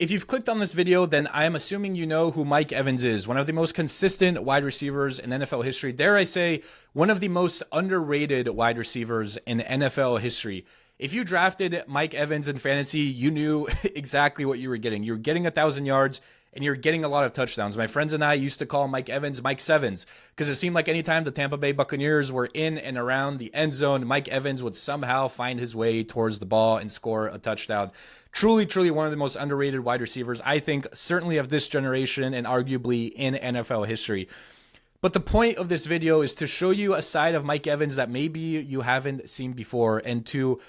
If you've clicked on this video, then I am assuming you know who Mike Evans is, one of the most consistent wide receivers in NFL history. Dare I say, one of the most underrated wide receivers in NFL history. If you drafted Mike Evans in fantasy, you knew exactly what you were getting. You were getting 1,000 yards and you're getting a lot of touchdowns. My friends and I used to call Mike Evans Mike Sevens because it seemed like anytime the Tampa Bay Buccaneers were in and around the end zone, Mike Evans would somehow find his way towards the ball and score a touchdown. Truly, truly one of the most underrated wide receivers, I think, certainly of this generation and arguably in NFL history. But the point of this video is to show you a side of Mike Evans that maybe you haven't seen before, and to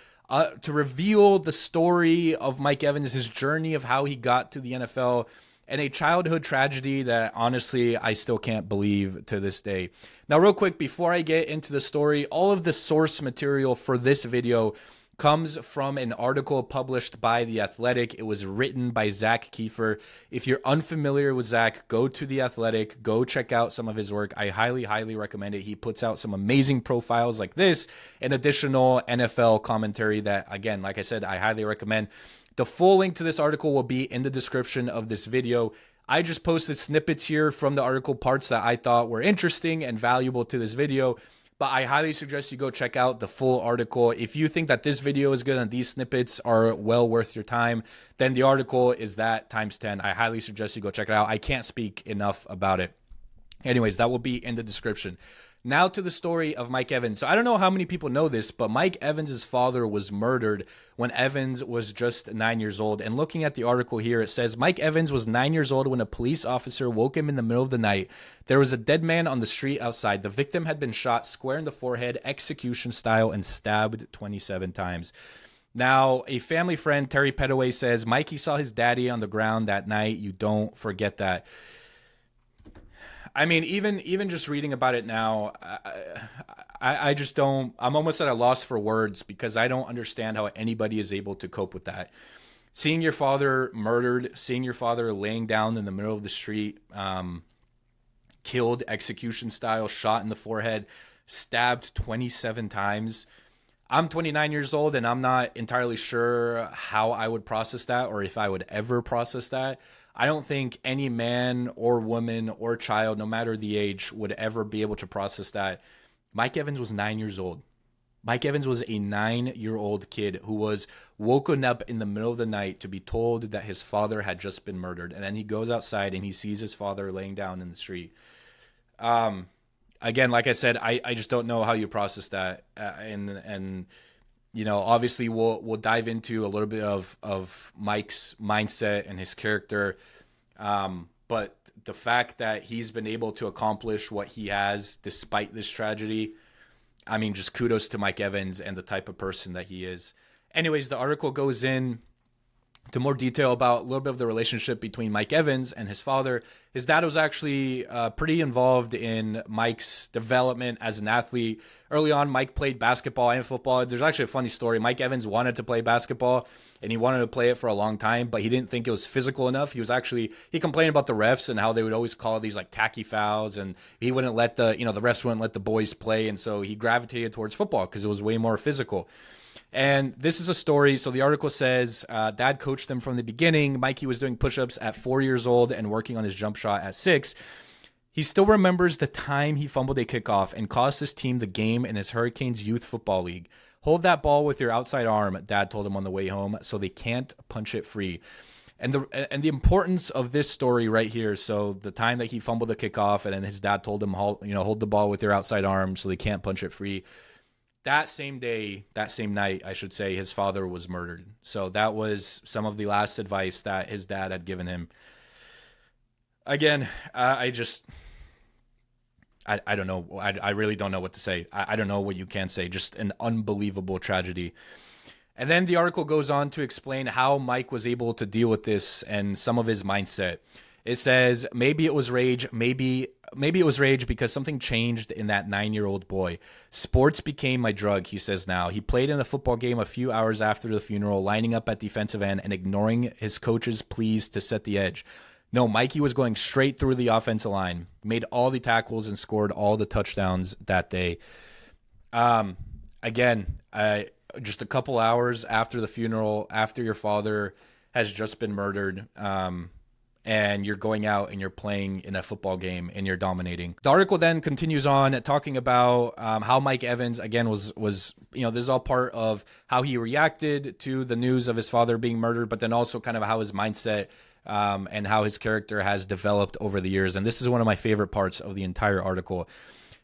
reveal the story of Mike Evans, his journey of how he got to the NFL, and a childhood tragedy that honestly I still can't believe to this day. Now, real quick, before I get into the story, all of the source material for this video comes from an article published by The Athletic. It was written by Zach Kiefer. If you're unfamiliar with Zach, go to The Athletic, go check out some of his work. I highly, highly recommend it. He puts out some amazing profiles like this and additional NFL commentary that, again, like I said, I highly recommend. The full link to this article will be in the description of this video. I just posted snippets here from the article, parts that I thought were interesting and valuable to this video. But I highly suggest you go check out the full article. If you think that this video is good and these snippets are well worth your time, then the article is that times 10. I highly suggest you go check it out. I can't speak enough about it. Anyways, that will be in the description. Now to the story of Mike Evans. So I don't know how many people know this, but Mike Evans' father was murdered when Evans was just 9 years old. And looking at the article here, it says Mike Evans was 9 years old when a police officer woke him in the middle of the night. There was a dead man on the street outside. The victim had been shot square in the forehead, execution style, and stabbed 27 times. Now, a family friend, Terry Petaway, says Mikey saw his daddy on the ground that night. You don't forget that. I mean, even just reading about it now, I just don't, I'm almost at a loss for words because I don't understand how anybody is able to cope with that. Seeing your father murdered, seeing your father laying down in the middle of the street, killed execution style, shot in the forehead, stabbed 27 times. I'm 29 years old and I'm not entirely sure how I would process that or if I would ever process that. I don't think any man or woman or child, no matter the age, would ever be able to process that. Mike Evans was 9 years old. Mike Evans was a 9-year-old kid who was woken up in the middle of the night to be told that his father had just been murdered. And then he goes outside and he sees his father laying down in the street. Again, like I said, I just don't know how you process that. And you know, obviously we'll dive into a little bit of Mike's mindset and his character. But the fact that he's been able to accomplish what he has despite this tragedy, I mean, just kudos to Mike Evans and the type of person that he is. Anyways, the article goes in to more detail about a little bit of the relationship between Mike Evans and his father. His dad was actually pretty involved in Mike's development as an athlete. Early on, Mike played basketball and football. There's actually a funny story. Mike Evans wanted to play basketball, and he wanted to play it for a long time, but he didn't think it was physical enough. He complained about the refs and how they would always call these like tacky fouls, and he wouldn't let the refs wouldn't let the boys play, and so he gravitated towards football because it was way more physical. And this is a story. So the article says dad coached them from the beginning. Mikey was doing push-ups at 4 years old and working on his jump shot at 6. He still remembers the time he fumbled a kickoff and cost his team the game in his Hurricanes Youth Football League. Hold that ball with your outside arm, dad told him on the way home, so they can't punch it free. And the importance of this story right here. So the time that he fumbled the kickoff and then his dad told him, hold the ball with your outside arm so they can't punch it free. That same day, that same night, I should say, his father was murdered. So that was some of the last advice that his dad had given him. Again, I don't know. I really don't know what to say. I don't know what you can say. Just an unbelievable tragedy. And then the article goes on to explain how Mike was able to deal with this and some of his mindset. It says, maybe it was rage, maybe it was rage because something changed in that 9-year-old boy. Sports became my drug, he says now. He played in a football game a few hours after the funeral, lining up at defensive end and ignoring his coach's pleas to set the edge. No, Mikey was going straight through the offensive line, made all the tackles and scored all the touchdowns that day. Again, just a couple hours after the funeral, after your father has just been murdered. And you're going out and you're playing in a football game and you're dominating. The article then continues on talking about how Mike Evans, again, was this is all part of how he reacted to the news of his father being murdered, but then also kind of how his mindset and how his character has developed over the years. And this is one of my favorite parts of the entire article.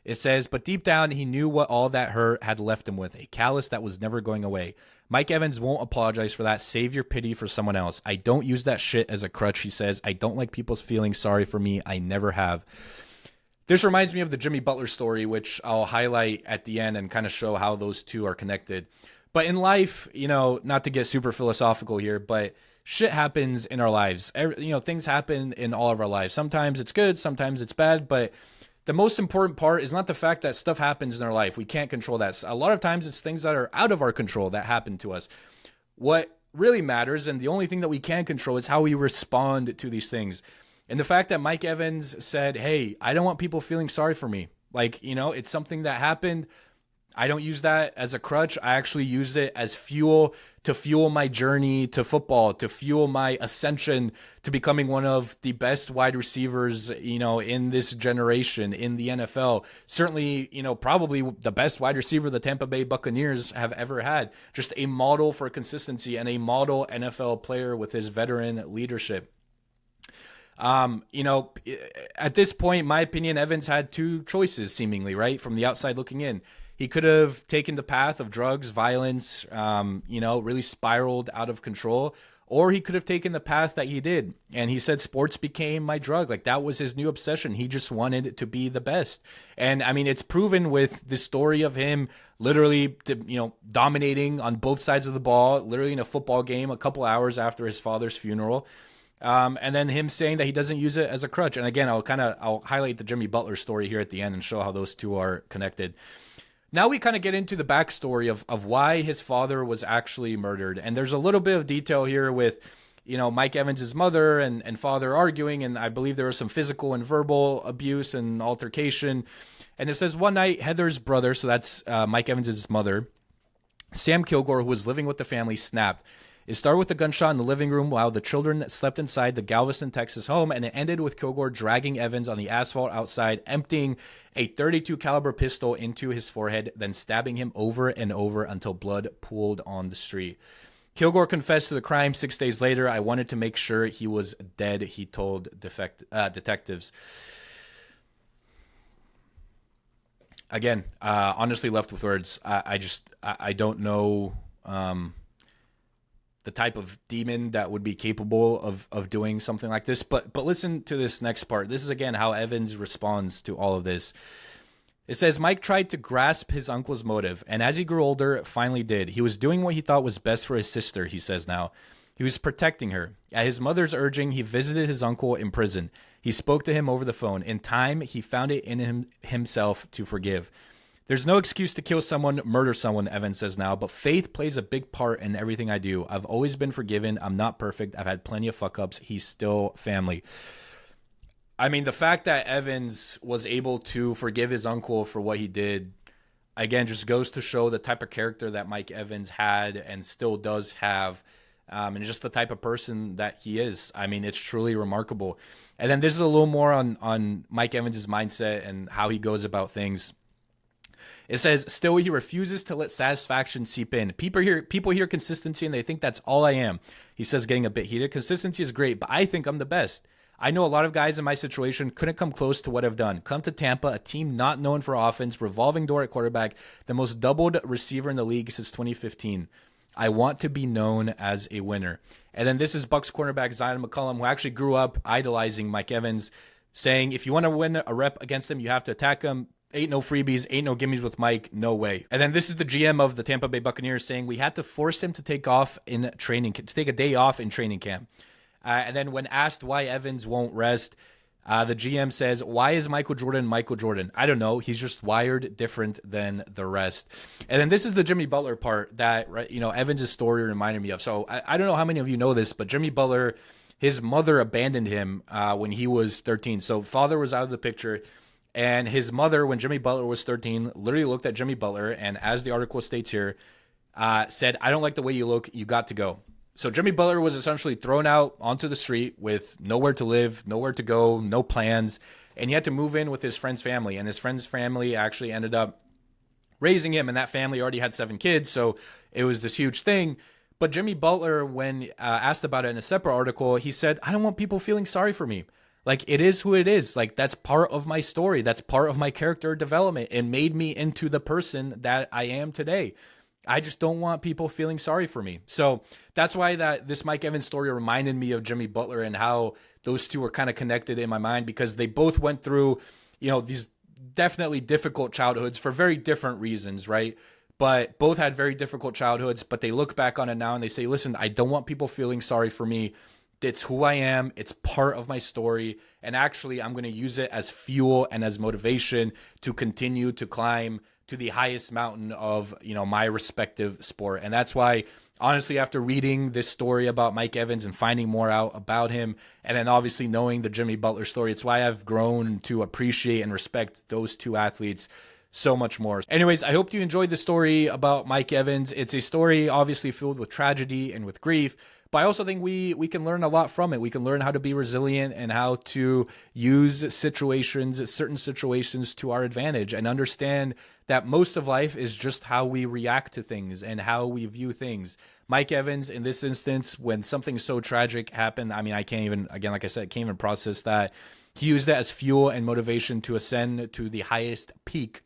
It says, but deep down, he knew what all that hurt had left him with, a callus that was never going away. Mike Evans won't apologize for that. Save your pity for someone else. I don't use that shit as a crutch, he says. I don't like people's feeling sorry for me. I never have. This reminds me of the Jimmy Butler story, which I'll highlight at the end and kind of show how those two are connected. But in life, not to get super philosophical here, but shit happens in our lives. Things happen in all of our lives. Sometimes it's good, sometimes it's bad, but the most important part is not the fact that stuff happens in our life. We can't control that. A lot of times it's things that are out of our control that happen to us. What really matters, and the only thing that we can control, is how we respond to these things. And the fact that Mike Evans said, hey, I don't want people feeling sorry for me. It's something that happened. I don't use that as a crutch. I actually use it as fuel to fuel my journey to football, to fuel my ascension to becoming one of the best wide receivers, in this generation in the NFL. Certainly, probably the best wide receiver the Tampa Bay Buccaneers have ever had. Just a model for consistency and a model NFL player with his veteran leadership. At this point, in my opinion, Evans had two choices seemingly, right? From the outside looking in. He could have taken the path of drugs, violence, really spiraled out of control, or he could have taken the path that he did. And he said sports became my drug. That was his new obsession. He just wanted to be the best. And I mean, it's proven with the story of him literally, dominating on both sides of the ball, literally in a football game a couple hours after his father's funeral. And then him saying that he doesn't use it as a crutch. And again, I'll highlight the Jimmy Butler story here at the end and show how those two are connected. Now we kind of get into the backstory of why his father was actually murdered. And there's a little bit of detail here with, Mike Evans' mother and father arguing. And I believe there was some physical and verbal abuse and altercation. And it says one night, Heather's brother, so that's Mike Evans' mother, Sam Kilgore, who was living with the family, snapped. It started with a gunshot in the living room while the children slept inside the Galveston, Texas home, and it ended with Kilgore dragging Evans on the asphalt outside, emptying a .32 caliber pistol into his forehead, then stabbing him over and over until blood pooled on the street. Kilgore confessed to the crime 6 days later. I wanted to make sure he was dead, he told detectives. Again, honestly left with words. I don't know the type of demon that would be capable of doing something like this. But listen to this next part. This is, again, how Evans responds to all of this. It says, Mike tried to grasp his uncle's motive, and as he grew older, finally did. He was doing what he thought was best for his sister, he says now. He was protecting her. At his mother's urging, he visited his uncle in prison. He spoke to him over the phone. In time, he found it in himself to forgive. There's no excuse to kill someone, murder someone, Evans says now, but faith plays a big part in everything I do. I've always been forgiven. I'm not perfect. I've had plenty of fuck-ups. He's still family. I mean, the fact that Evans was able to forgive his uncle for what he did, again, just goes to show the type of character that Mike Evans had and still does have, and just the type of person that he is. I mean, it's truly remarkable. And then this is a little more on Mike Evans' mindset and how he goes about things. It says, still, he refuses to let satisfaction seep in. People hear consistency and they think that's all I am. He says, getting a bit heated. Consistency is great, but I think I'm the best. I know a lot of guys in my situation couldn't come close to what I've done. Come to Tampa, a team not known for offense, revolving door at quarterback, the most doubled receiver in the league since 2015. I want to be known as a winner. And then this is Bucs cornerback Zion McCollum, who actually grew up idolizing Mike Evans, saying, if you want to win a rep against him, you have to attack him. Ain't no freebies, ain't no gimmies with Mike, no way. And then this is the GM of the Tampa Bay Buccaneers saying, we had to force him to take a day off in training camp. And then when asked why Evans won't rest, the GM says, why is Michael Jordan? I don't know. He's just wired different than the rest. And then this is the Jimmy Butler part that, Evans' story reminded me of. So I don't know how many of you know this, but Jimmy Butler, his mother abandoned him when he was 13. So father was out of the picture. And his mother, when Jimmy Butler was 13, literally looked at Jimmy Butler and, as the article states here, said, I don't like the way you look. You got to go. So Jimmy Butler was essentially thrown out onto the street with nowhere to live, nowhere to go, no plans, and he had to move in with his friend's family. And his friend's family actually ended up raising him, and that family already had 7 kids, so it was this huge thing. But Jimmy Butler, when asked about it in a separate article, he said, I don't want people feeling sorry for me. Like, it is who it is. Like, that's part of my story. That's part of my character development. It made me into the person that I am today. I just don't want people feeling sorry for me. So that's why this Mike Evans story reminded me of Jimmy Butler and how those two were kind of connected in my mind, because they both went through, these definitely difficult childhoods for very different reasons, right? But both had very difficult childhoods, but they look back on it now and they say, listen, I don't want people feeling sorry for me. It's who I am. It's part of my story. And actually, I'm going to use it as fuel and as motivation to continue to climb to the highest mountain of, my respective sport. And that's why, honestly, after reading this story about Mike Evans and finding more out about him, and then obviously knowing the Jimmy Butler story, it's why I've grown to appreciate and respect those two athletes so much more. Anyways, I hope you enjoyed the story about Mike Evans. It's a story obviously filled with tragedy and with grief, but I also think we can learn a lot from it. We can learn how to be resilient and how to use certain situations to our advantage, and understand that most of life is just how we react to things and how we view things. Mike Evans, in this instance, when something so tragic happened, I can't even, again, like I said, can't even process that. He used that as fuel and motivation to ascend to the highest peak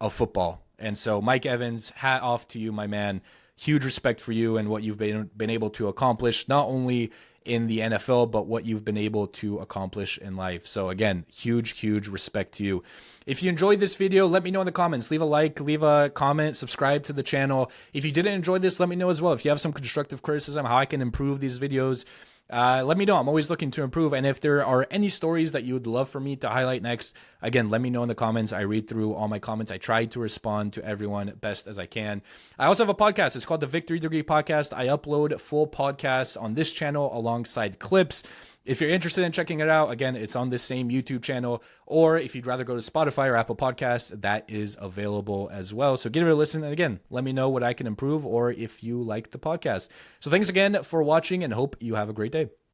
of football. And so, Mike Evans, hat off to you, my man. Huge respect for you and what you've been able to accomplish, not only in the NFL, but what you've been able to accomplish in life. So again, huge respect to you. If you enjoyed this video, let me know in the comments. Leave a like, leave a comment, subscribe to the channel. If you didn't enjoy this, let me know as well. If you have some constructive criticism, how I can improve these videos, let me know. I'm always looking to improve. And if there are any stories that you would love for me to highlight next, again, let me know in the comments. I read through all my comments. I try to respond to everyone best as I can. I also have a podcast. It's called the Victory Degree Podcast. I upload full podcasts on this channel alongside clips. If you're interested in checking it out, again, it's on this same YouTube channel. Or if you'd rather go to Spotify or Apple Podcasts, that is available as well. So give it a listen. And again, let me know what I can improve or if you like the podcast. So thanks again for watching and hope you have a great day.